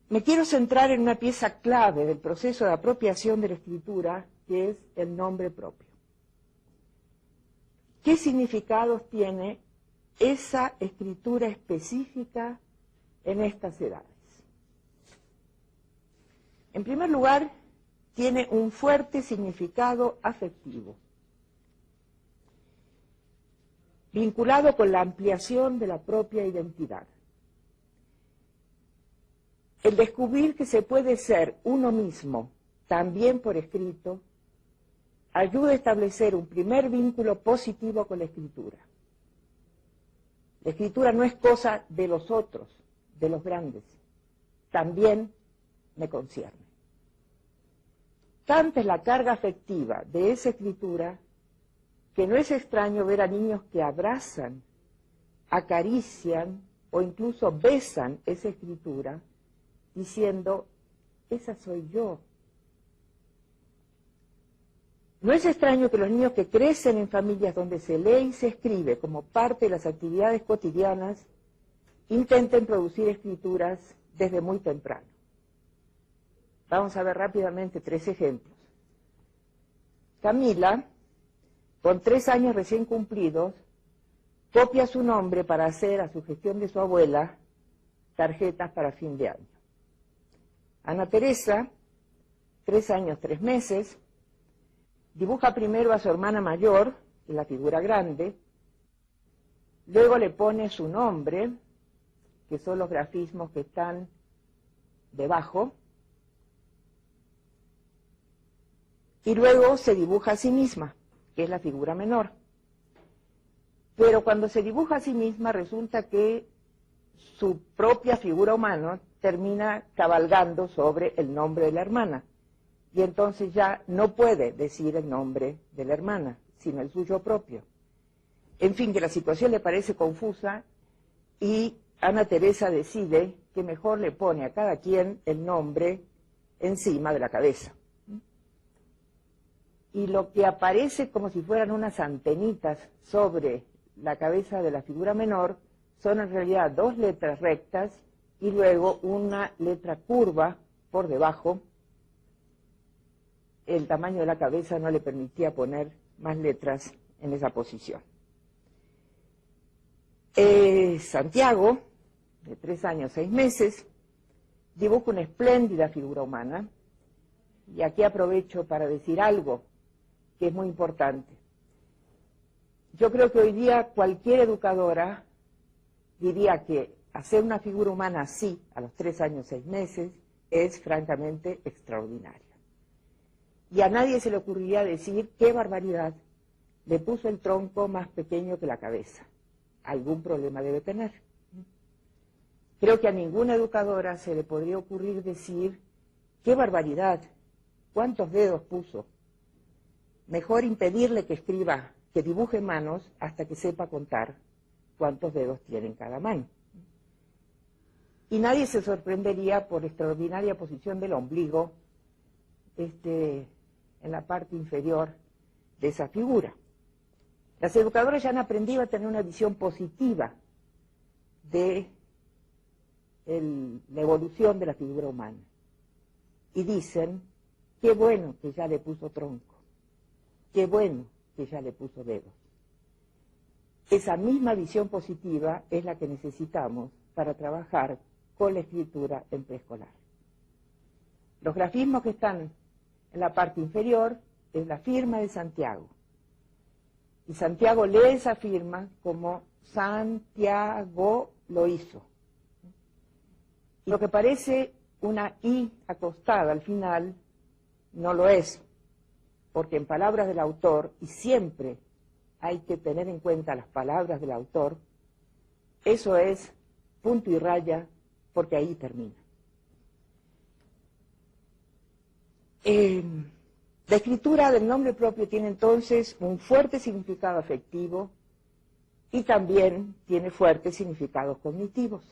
Me quiero centrar en una pieza clave del proceso de apropiación de la escritura, que es el nombre propio. ¿Qué significados tiene esa escritura específica en estas edades? En primer lugar, tiene un fuerte significado afectivo, vinculado con la ampliación de la propia identidad. El descubrir que se puede ser uno mismo, también por escrito, ayuda a establecer un primer vínculo positivo con la escritura. La escritura no es cosa de los otros, de los grandes, también me concierne. Tanta es la carga afectiva de esa escritura que no es extraño ver a niños que abrazan, acarician o incluso besan esa escritura diciendo, esa soy yo. No es extraño que los niños que crecen en familias donde se lee y se escribe como parte de las actividades cotidianas intenten producir escrituras desde muy temprano. Vamos a ver rápidamente 3 ejemplos. Camila, con 3 años recién cumplidos, copia su nombre para hacer, a sugestión de su abuela, tarjetas para fin de año. Ana Teresa, 3 años, 3 meses, dibuja primero a su hermana mayor, en la figura grande, luego le pone su nombre, que son los grafismos que están debajo, y luego se dibuja a sí misma, que es la figura menor. Pero cuando se dibuja a sí misma resulta que su propia figura humana termina cabalgando sobre el nombre de la hermana. Y entonces ya no puede decir el nombre de la hermana, sino el suyo propio. En fin, que la situación le parece confusa y Ana Teresa decide que mejor le pone a cada quien el nombre encima de la cabeza. Y lo que aparece como si fueran unas antenitas sobre la cabeza de la figura menor son en realidad 2 letras rectas y luego una letra curva por debajo. El tamaño de la cabeza no le permitía poner más letras en esa posición. Santiago, de 3 años, 6 meses, dibuja una espléndida figura humana, y aquí aprovecho para decir algo que es muy importante. Yo creo que hoy día cualquier educadora diría que hacer una figura humana así, a los 3 años, 6 meses, es francamente extraordinario. Y a nadie se le ocurriría decir, qué barbaridad, le puso el tronco más pequeño que la cabeza. Algún problema debe tener. Creo que a ninguna educadora se le podría ocurrir decir, qué barbaridad, cuántos dedos puso. Mejor impedirle que escriba, que dibuje manos hasta que sepa contar cuántos dedos tiene en cada mano. Y nadie se sorprendería por la extraordinaria posición del ombligo en la parte inferior de esa figura. Las educadoras ya han aprendido a tener una visión positiva de la evolución de la figura humana. Y dicen, qué bueno que ya le puso tronco, qué bueno que ya le puso dedos. Esa misma visión positiva es la que necesitamos para trabajar con la escritura en preescolar. Los grafismos que están en la parte inferior es la firma de Santiago. Y Santiago lee esa firma como Santiago lo hizo. Y lo que parece una I acostada al final no lo es, porque en palabras del autor, y siempre hay que tener en cuenta las palabras del autor, eso es punto y raya, porque ahí termina. La escritura del nombre propio tiene entonces un fuerte significado afectivo y también tiene fuertes significados cognitivos.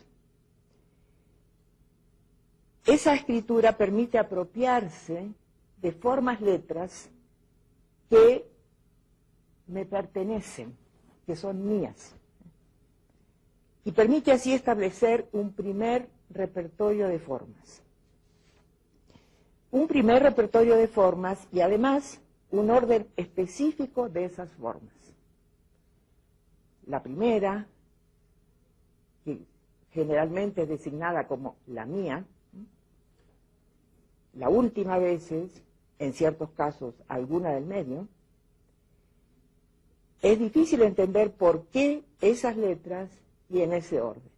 Esa escritura permite apropiarse de formas, letras que me pertenecen, que son mías, y permite así establecer un primer repertorio de formas. un primer repertorio de formas y además un orden específico de esas formas. La primera, que generalmente es designada como la mía, la última a veces, en ciertos casos alguna del medio. Es difícil entender por qué esas letras y en ese orden.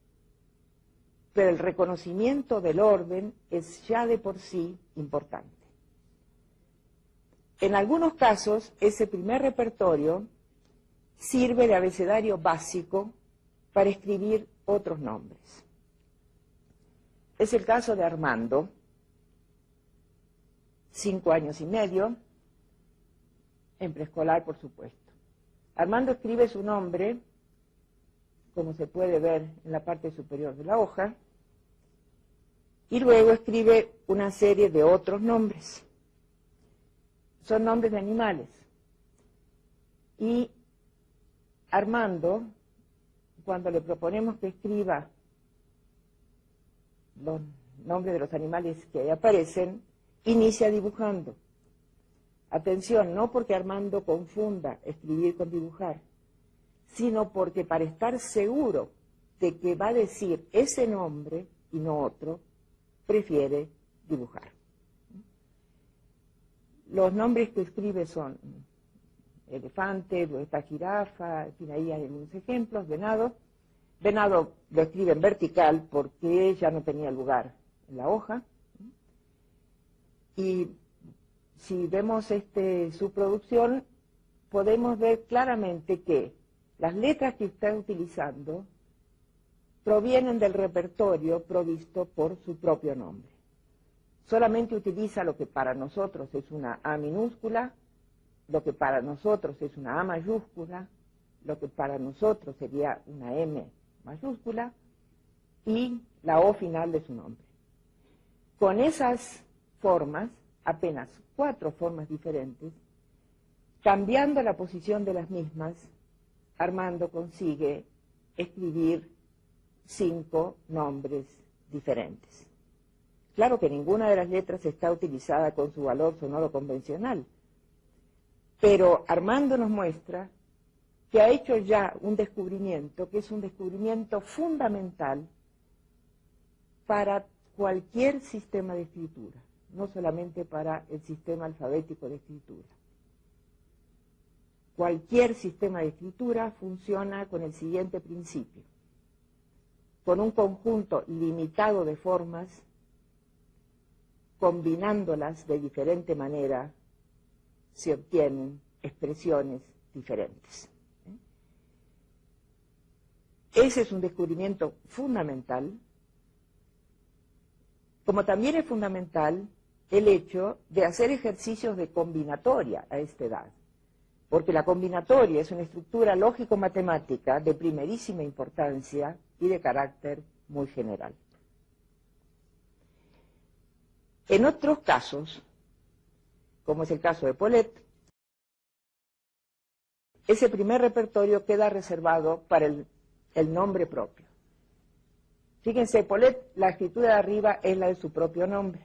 Pero el reconocimiento del orden es ya de por sí importante. En algunos casos, ese primer repertorio sirve de abecedario básico para escribir otros nombres. Es el caso de Armando, 5 años y medio, en preescolar, por supuesto. Armando escribe su nombre, como se puede ver en la parte superior de la hoja, y luego escribe una serie de otros nombres. Son nombres de animales. Y Armando, cuando le proponemos que escriba los nombres de los animales que ahí aparecen, inicia dibujando. Atención, no porque Armando confunda escribir con dibujar, sino porque para estar seguro de que va a decir ese nombre y no otro, prefiere dibujar. Los nombres que escribe son elefante, luego está jirafa, en fin, ahí hay algunos ejemplos, venado. Venado lo escribe en vertical porque ya no tenía lugar en la hoja. Y si vemos su producción, podemos ver claramente que las letras que está utilizando provienen del repertorio provisto por su propio nombre. Solamente utiliza lo que para nosotros es una A minúscula, lo que para nosotros es una A mayúscula, lo que para nosotros sería una M mayúscula y la O final de su nombre. Con esas formas, apenas 4 formas diferentes, cambiando la posición de las mismas, Armando consigue escribir 5 nombres diferentes. Claro que ninguna de las letras está utilizada con su valor sonoro convencional, pero Armando nos muestra que ha hecho ya un descubrimiento, que es un descubrimiento fundamental para cualquier sistema de escritura, no solamente para el sistema alfabético de escritura. Cualquier sistema de escritura funciona con el siguiente principio: con un conjunto limitado de formas, combinándolas de diferente manera, se obtienen expresiones diferentes. Ese es un descubrimiento fundamental, como también es fundamental el hecho de hacer ejercicios de combinatoria a esta edad, porque la combinatoria es una estructura lógico-matemática de primerísima importancia y de carácter muy general. En otros casos, como es el caso de Paulette, ese primer repertorio queda reservado para el nombre propio. Fíjense, Paulette, la escritura de arriba es la de su propio nombre.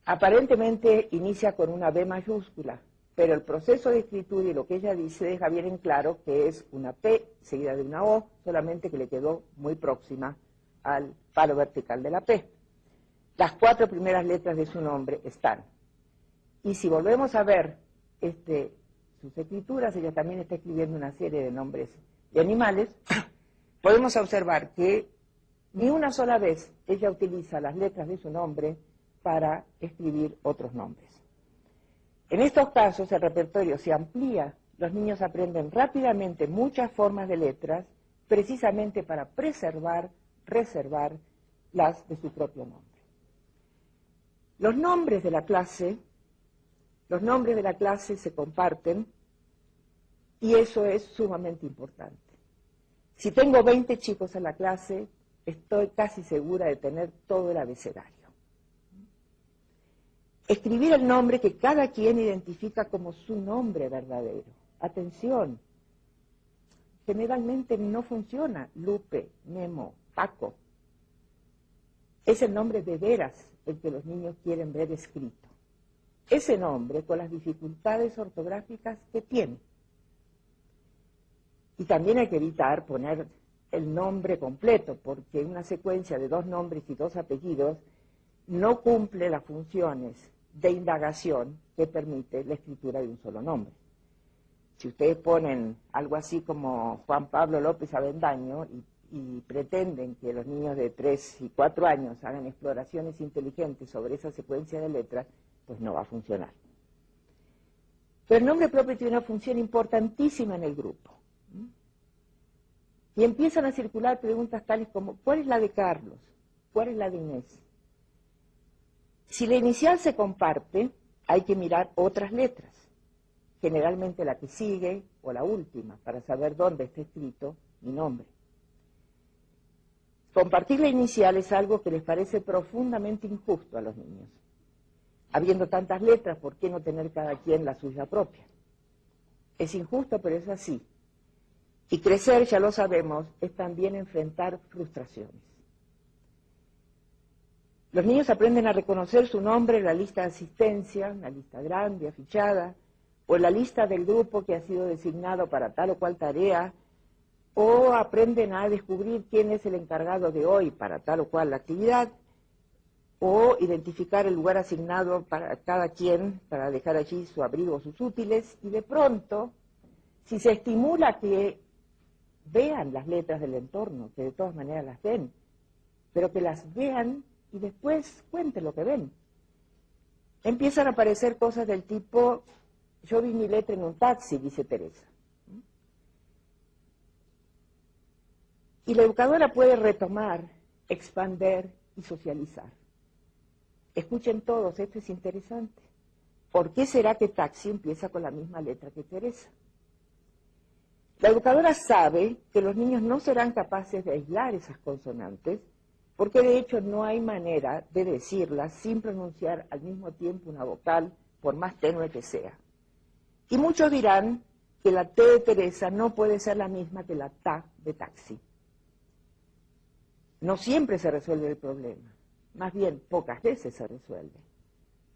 Aparentemente inicia con una B mayúscula, pero el proceso de escritura y lo que ella dice deja bien en claro que es una P seguida de una O, solamente que le quedó muy próxima al palo vertical de la P. Las 4 primeras letras de su nombre están. Y si volvemos a ver sus escrituras, ella también está escribiendo una serie de nombres de animales, podemos observar que ni una sola vez ella utiliza las letras de su nombre para escribir otros nombres. En estos casos el repertorio se amplía, los niños aprenden rápidamente muchas formas de letras, precisamente para preservar, reservar las de su propio nombre. Los nombres de la clase se comparten y eso es sumamente importante. Si tengo 20 chicos en la clase, estoy casi segura de tener todo el abecedario. Escribir el nombre que cada quien identifica como su nombre verdadero. Atención, generalmente no funciona Lupe, Memo, Paco. Es el nombre de veras el que los niños quieren ver escrito. Ese nombre con las dificultades ortográficas que tiene. Y también hay que evitar poner el nombre completo, porque una secuencia de 2 nombres y 2 apellidos no cumple las funciones de indagación que permite la escritura de un solo nombre. Si ustedes ponen algo así como Juan Pablo López Avendaño y pretenden que los niños de 3 y 4 años hagan exploraciones inteligentes sobre esa secuencia de letras, pues no va a funcionar. Pero el nombre propio tiene una función importantísima en el grupo. Y empiezan a circular preguntas tales como, ¿cuál es la de Carlos? ¿Cuál es la de Inés? Si la inicial se comparte, hay que mirar otras letras, generalmente la que sigue o la última, para saber dónde está escrito mi nombre. Compartir la inicial es algo que les parece profundamente injusto a los niños. Habiendo tantas letras, ¿por qué no tener cada quien la suya propia? Es injusto, pero es así. Y crecer, ya lo sabemos, es también enfrentar frustraciones. Los niños aprenden a reconocer su nombre en la lista de asistencia, una lista grande, afichada, o en la lista del grupo que ha sido designado para tal o cual tarea, o aprenden a descubrir quién es el encargado de hoy para tal o cual actividad, o identificar el lugar asignado para cada quien, para dejar allí su abrigo o sus útiles, y de pronto, si se estimula que vean las letras del entorno, que de todas maneras las ven, pero que las vean y después cuenten lo que ven. Empiezan a aparecer cosas del tipo, yo vi mi letra en un taxi, dice Teresa. Y la educadora puede retomar, expander y socializar. Escuchen todos, esto es interesante. ¿Por qué será que taxi empieza con la misma letra que Teresa? La educadora sabe que los niños no serán capaces de aislar esas consonantes, porque de hecho no hay manera de decirlas sin pronunciar al mismo tiempo una vocal, por más tenue que sea. Y muchos dirán que la T de Teresa no puede ser la misma que la TA de taxi. No siempre se resuelve el problema, más bien pocas veces se resuelve.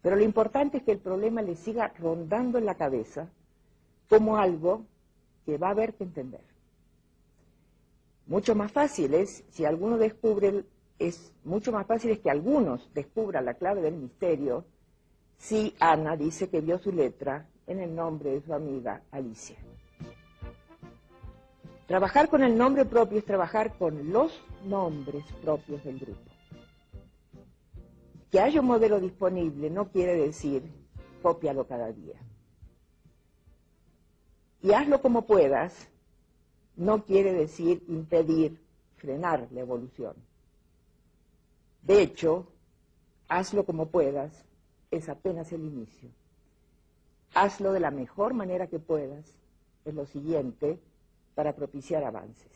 Pero lo importante es que el problema le siga rondando en la cabeza como algo que va a haber que entender. Mucho más fácil es, si alguno descubre, mucho más fácil es que algunos descubran la clave del misterio si Ana dice que vio su letra en el nombre de su amiga Alicia. Trabajar con el nombre propio es trabajar con los nombres propios del grupo. Que haya un modelo disponible no quiere decir cópialo cada día. Y hazlo como puedas no quiere decir impedir, frenar la evolución. De hecho, hazlo como puedas es apenas el inicio. Hazlo de la mejor manera que puedas, es lo siguiente, para propiciar avances.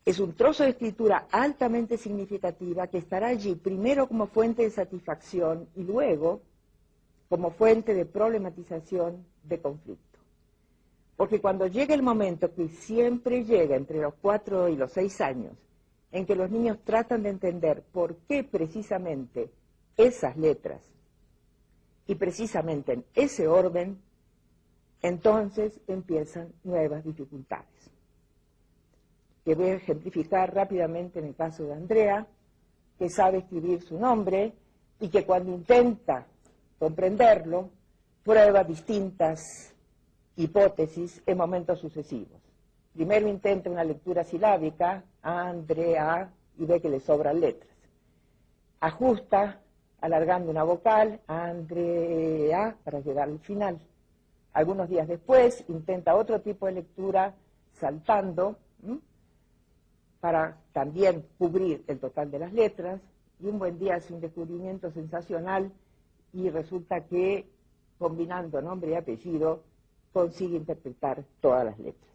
Es un trozo de escritura altamente significativa que estará allí primero como fuente de satisfacción y luego como fuente de problematización de conflicto. Porque cuando llegue el momento, que siempre llega entre los 4 y los 6 años, en que los niños tratan de entender por qué precisamente esas letras y precisamente en ese orden, entonces empiezan nuevas dificultades. Que voy a ejemplificar rápidamente en el caso de Andrea, que sabe escribir su nombre y que cuando intenta comprenderlo, prueba distintas hipótesis en momentos sucesivos. Primero intenta una lectura silábica, Andrea, y ve que le sobran letras. Ajusta, alargando una vocal, Andrea, para llegar al final. Algunos días después intenta otro tipo de lectura, saltando, para también cubrir el total de las letras, y un buen día hace un descubrimiento sensacional y resulta que, combinando nombre y apellido, consigue interpretar todas las letras.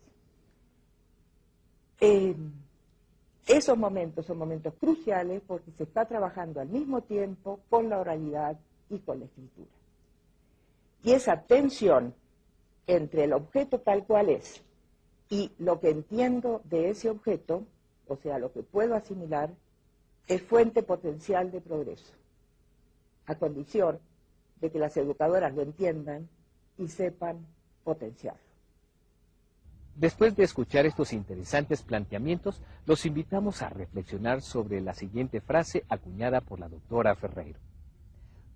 Esos momentos son momentos cruciales porque se está trabajando al mismo tiempo con la oralidad y con la escritura. Y esa tensión entre el objeto tal cual es y lo que entiendo de ese objeto, o sea, lo que puedo asimilar, es fuente potencial de progreso, a condición de que las educadoras lo entiendan y sepan potenciarlo. Después de escuchar estos interesantes planteamientos, los invitamos a reflexionar sobre la siguiente frase acuñada por la doctora Ferreiro.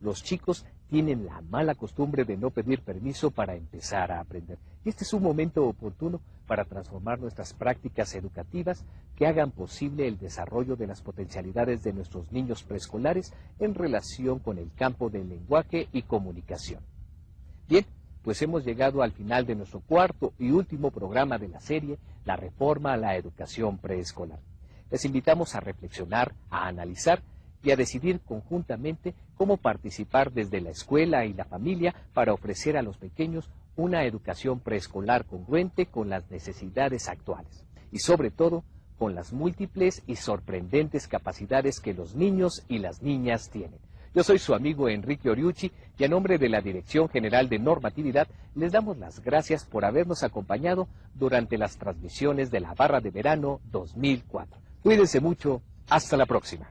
Los chicos tienen la mala costumbre de no pedir permiso para empezar a aprender. Este es un momento oportuno para transformar nuestras prácticas educativas que hagan posible el desarrollo de las potencialidades de nuestros niños preescolares en relación con el campo del lenguaje y comunicación. Bien, pues hemos llegado al final de nuestro cuarto y último programa de la serie, La Reforma a la Educación Preescolar. Les invitamos a reflexionar, a analizar y a decidir conjuntamente cómo participar desde la escuela y la familia para ofrecer a los pequeños una educación preescolar congruente con las necesidades actuales y sobre todo con las múltiples y sorprendentes capacidades que los niños y las niñas tienen. Yo soy su amigo Enrique Oriuchi y a nombre de la Dirección General de Normatividad les damos las gracias por habernos acompañado durante las transmisiones de la Barra de Verano 2004. Cuídense mucho, hasta la próxima.